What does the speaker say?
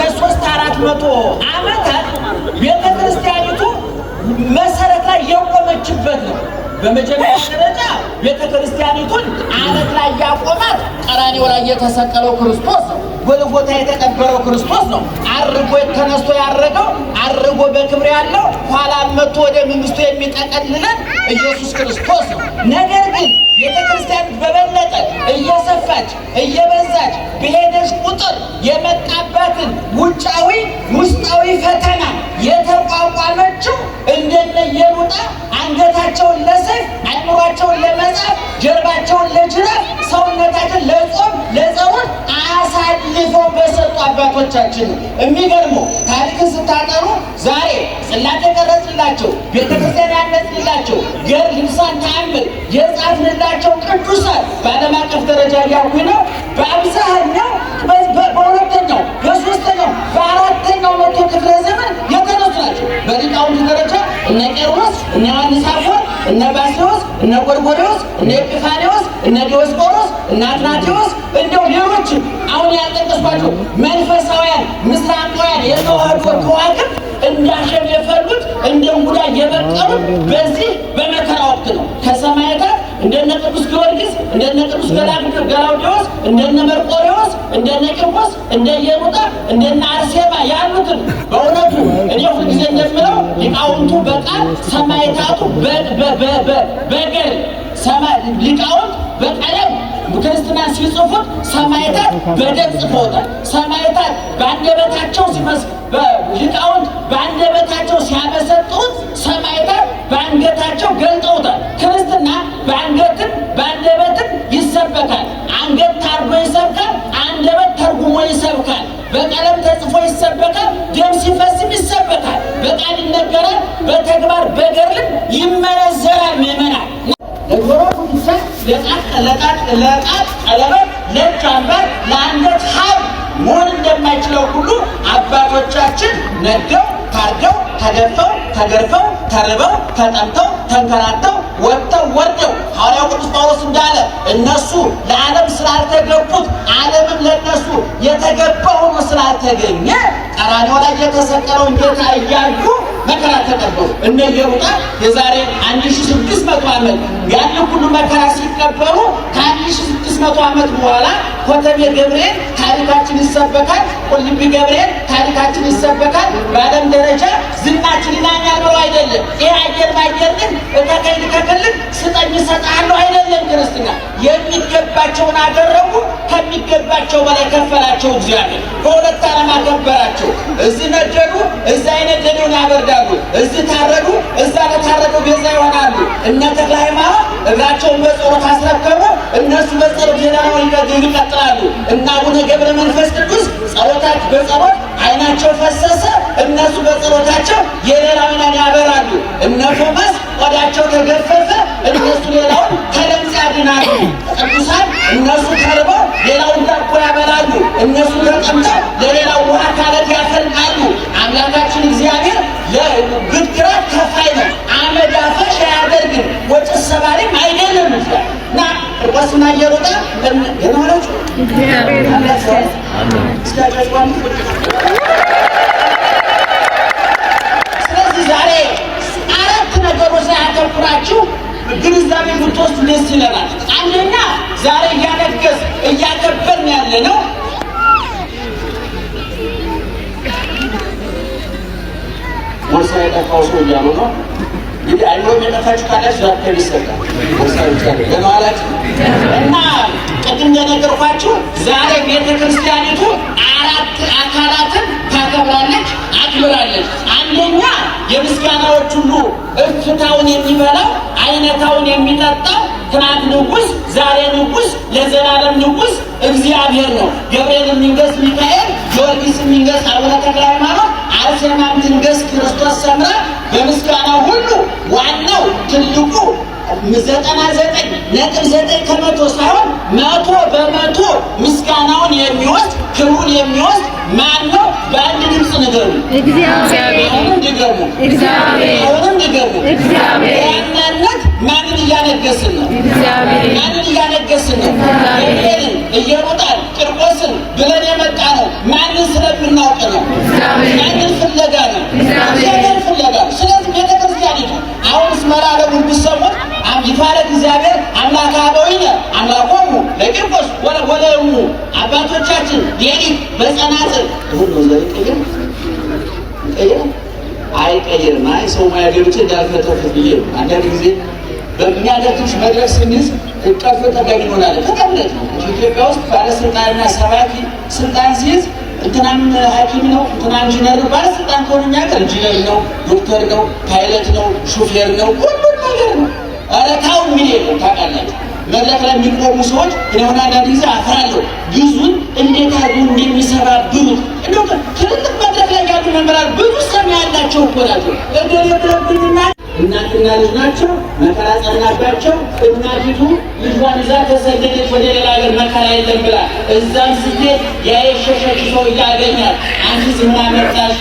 ለ300-400 ዓመታት ቤተክርስቲያኒቱ መሰረት ላይ የቆመችበት ነው። በመጀመሪያ ደረጃ ቤተክርስቲያኒቱን አለት ላይ ያቆማት ቀራንዮ ላይ የተሰቀለው ክርስቶስ ነው። ጎልጎታ የተቀበረው ክርስቶስ ነው። አርጎ ተነስቶ ያረገው አርጎ በክብር ያለው ኋላ መጥቶ ወደ መንግስቱ የሚጠቀልለን ኢየሱስ ክርስቶስ ነው። ነገር ግን ቤተክርስቲያን በበለጠ እየሰፋች እየበዛች በሄደች ቁጥር የመጣባትን ውጫዊ ውስጣዊ ፈተና የተቋቋመችው እንደነ ኢየሉጣ አንገታቸውን ለሰይፍ አይምሯቸውን ለመጻፍ ጀርባቸውን ለጅራፍ ሰውነታቸውን ለጾም ለጸሎት አሳልፈው በሰጡ አባቶቻችን። የሚገርመው ታሪክን ስታጠሩ ዛሬ ጽላት የቀረጽላቸው ቤተክርስቲያን ያነጽላቸው ገድል ልሳን ተአምር የጻፍንላቸው ቅዱሳን በዓለም አቀፍ ደረጃ ያልኩኝ ነው። በአብዛኛው በሁለተኛው በሶስተኛው በአራተኛው መቶ ክፍለ ዘመን የተነሱ ናቸው። በሊቃውንት ደረጃ እነ ቄርሎስ እነ ዮሐንስ አፈወርቅ እነ ባስልዮስ እነ ጎርጎርዮስ እነ ኤጲፋንዮስ እነ ዲዮስቆሮስ እነ አትናቴዎስ እንደው ሌሎችም አሁን ያልጠቀስኳቸው መንፈሳውያን ምስራቃውያን የተዋህዶ ከዋክብት እንዳሸን የፈሉት እንደ እንጉዳይ የበቀሉት በዚህ በመከራ ወቅት ነው። ከሰማዕታት እንደነ ቅዱስ ጊዮርጊስ እንደነ ቅዱስ ገላውዴዎስ እንደነ መርቆሬዎስ እንደነ ቂርቆስ እንደ ኢየሉጣ እንደነ አርሴማ ያሉትን በእውነቱ እኔ ሁልጊዜ እንደምለው ሊቃውንቱ በቃል ሰማዕታቱ በገድል ሊቃውንት በቀለም ክርስትና ሲጽፉት ሰማዕታት በደም ጽፈውታል። ሰማዕታት በአንደበታቸው ሊቃውንት በአንደበታቸው ሲያመሰጥሩት ሰማዕታት በአንገታቸው ገልጠውታል። ክርስትና በአንገትም በአንደበትም ይሰበካል። አንገት ታርጎ ይሰብካል፣ አንደበት ተርጉሞ ይሰብካል። በቀለም ተጽፎ ይሰበካል፣ ደም ሲፈስም ይሰበካል። በቃል ይነገራል፣ በተግባር በገድልም ይመነዘራል። ምእመናን ለጆሮ ጉንጉቻ ለጣት ቀለበት ለእጅ አምባር ለአንገት ሐብል መሆን እንደማይችለው ሁሉ አባቶቻችን ነደው ታርደው ተገፈው ተገርፈው ተርበው ተጠምተው ተንከራተው ወጥተው ወርደው ሐዋርያው ቅዱስ ጳውሎስ እንዳለ እነሱ ለዓለም ስላልተገቡት ዓለምም ለነሱ የተገባ ሆኖ ስላልተገኘ ቀራንዮ ላይ የተሰቀለውን ጌታ እያዩ መከራ ተቀበሉ። እነ ኢየሉጣ የዛሬ 1600 ዓመት ያን ሁሉ መከራ ሲቀበሉ ከ1600 ዓመት በኋላ ኮተቤ ገብርኤል ታሪካችን ይሰበካል፣ ቁልቢ ገብርኤል ታሪካችን ይሰበካል። በዓለም ደረጃ ዝናችን ይናኛል ብለው አይደለም። ይህ አየር ማየር ግን እተከይል ከክልል ስጠኝ እሰጥሃለሁ አይደለም። ክርስትና የሚገባቸውን አደረጉ፣ ከሚገባቸው በላይ ከፈላቸው እግዚአብሔር። በሁለት ዓለም አከበራቸው። እዚህ ነደዱ፣ እዛ የነደደውን ያበርዳሉ። እዚህ ታረዱ፣ እዛ ለታረደው ቤዛ ይሆናሉ። እነ ተክለ ሃይማኖት እግራቸውን በጸሎት አስረከቡ፣ እነሱ በጸሎት ሌላውን ይቀጥላሉ። እና አቡነ ገብረ መንፈስ ቅዱስ ጸሎታቸው በጸሎት አይናቸው ፈሰሰ፣ እነሱ በጸሎታቸው የሌላውን ያበራሉ። እነ ቶማስ ቆዳቸው ተገፈፈ፣ እነሱ ሌላውን ከለምጽ ያድናሉ። ቅዱሳን እነሱ ተርበው ሌላውን ዳቦ ያበላሉ፣ እነሱ ተጠምተው ለሌላው ውሃ ካለት ያፈልቃሉ። አምላካችን እግዚአብሔር ለግድግራት ከፋይ ነው። አመድ አፈሽ አያደርግም፣ ወጭ ሰባሪም አይደለም። እና ቂርቆስና ኢየሉጣ ገናሎቹ ስለዚህ ዛሬ አራት ነገሮች ላይ አተኩራችሁ ግንዛቤ ብትወስዱ ደስ ይለናል። አንደኛ ዛሬ እያከበርን ያለ ነው ቦርሳ የጠፋው ሰው እያሉ ነው። እንግዲህ አይኖ የጠፋችሁ ካላችሁ ዛሬ ይሰጣል ቦርሳ ይቻላል ለማለት እና ቅድም እንደነገርኳችሁ ዛሬ ቤተክርስቲያኒቱ አራት አካላትን ታከብራለች፣ አክብራለች። አንደኛ የምስጋናዎች ሁሉ እፍታውን የሚበላው አይነታውን የሚጠጣው ትናንት ንጉሥ ዛሬ ንጉሥ ለዘላለም ንጉሥ እግዚአብሔር ነው። ገብርኤል የሚንገስ ሚካኤል፣ ጊዮርጊስ የሚንገስ አቡነ ተክለ ሃይማኖት፣ አርሴማም ትንገስ ክርስቶስ ሰምራ። በምስጋናው ሁሉ ዋናው ትልቁ 99.9 ከመቶ ሳይሆን 100% ምስጋናውን የሚወስድ ክብሩን የሚወስድ ማን ነው? በአንድ ድምፅ ንገሩ። እግዚአብሔር። አሁንም ድገሙ። እግዚአብሔር። አሁንም ድገሙ። እግዚአብሔር። ያንነት ማንን እያነገስን ነው? እግዚአብሔር። ማንን እያነገስን ነው? ገብርኤልን፣ ኢየሉጣን፣ ቂርቆስን ብለን የመጣ ነው። ማንን እንድናውቅ ነው። ያንን ፍለጋ ነው። እግዚአብሔር ፍለጋ ነው። ስለዚህ ቤተክርስቲያኒቱ አሁን ስመላለሙን ብትሰሙት ይትባረክ እግዚአብሔር አምላከ አበዊነ አምላኮሙ ለቂርቆስ ወለእሙ አባቶቻችን ሌሊት በጸናጽል ሁሉ ዘይቀየር አይቀየርም። አይ ሰው ማያገብቼ እንዳልፈተፍት ብዬ ነው። አንዳንድ ጊዜ በሚያደርግሽ መድረክ ስንይዝ ቀርፎ ተገኝ ይሆናል። ተቀምለት ነው ኢትዮጵያ ውስጥ ባለስልጣንና ሰባኪ ስልጣን ሲይዝ እንትናም ሐኪም ነው እንትና ኢንጂነር ነው። ባለስልጣን ከሆነ እኛ ጋር ኢንጂነር ነው፣ ዶክተር ነው፣ ፓይለት ነው፣ ሹፌር ነው፣ ሁሉም ነገር ነው። ኧረ ታው ምን የለም ታውቃላችሁ። መድረክ ላይ የሚቆሙ ሰዎች የሆነ አንዳንድ ጊዜ አፍራለሁ። ግዙን እንዴት አድርጎ እንደሚሰባብሩት እንደው ትልልቅ መድረክ ላይ ያሉ መምህራን ብዙ ሰሚ ያላቸው እኮ ናቸው። እንደለብኝና እናትና ልጅ ናቸው። መከራ ጸናባቸው። እናቲቱ ልጇን ይዛ ተሰደደች ወደ ሌላ ሀገር መከራ የለም ብላ እዛም ስትሄድ ያ የሸሸች ሰው እያገኛል። አንቺስ ምን አመጣሽ?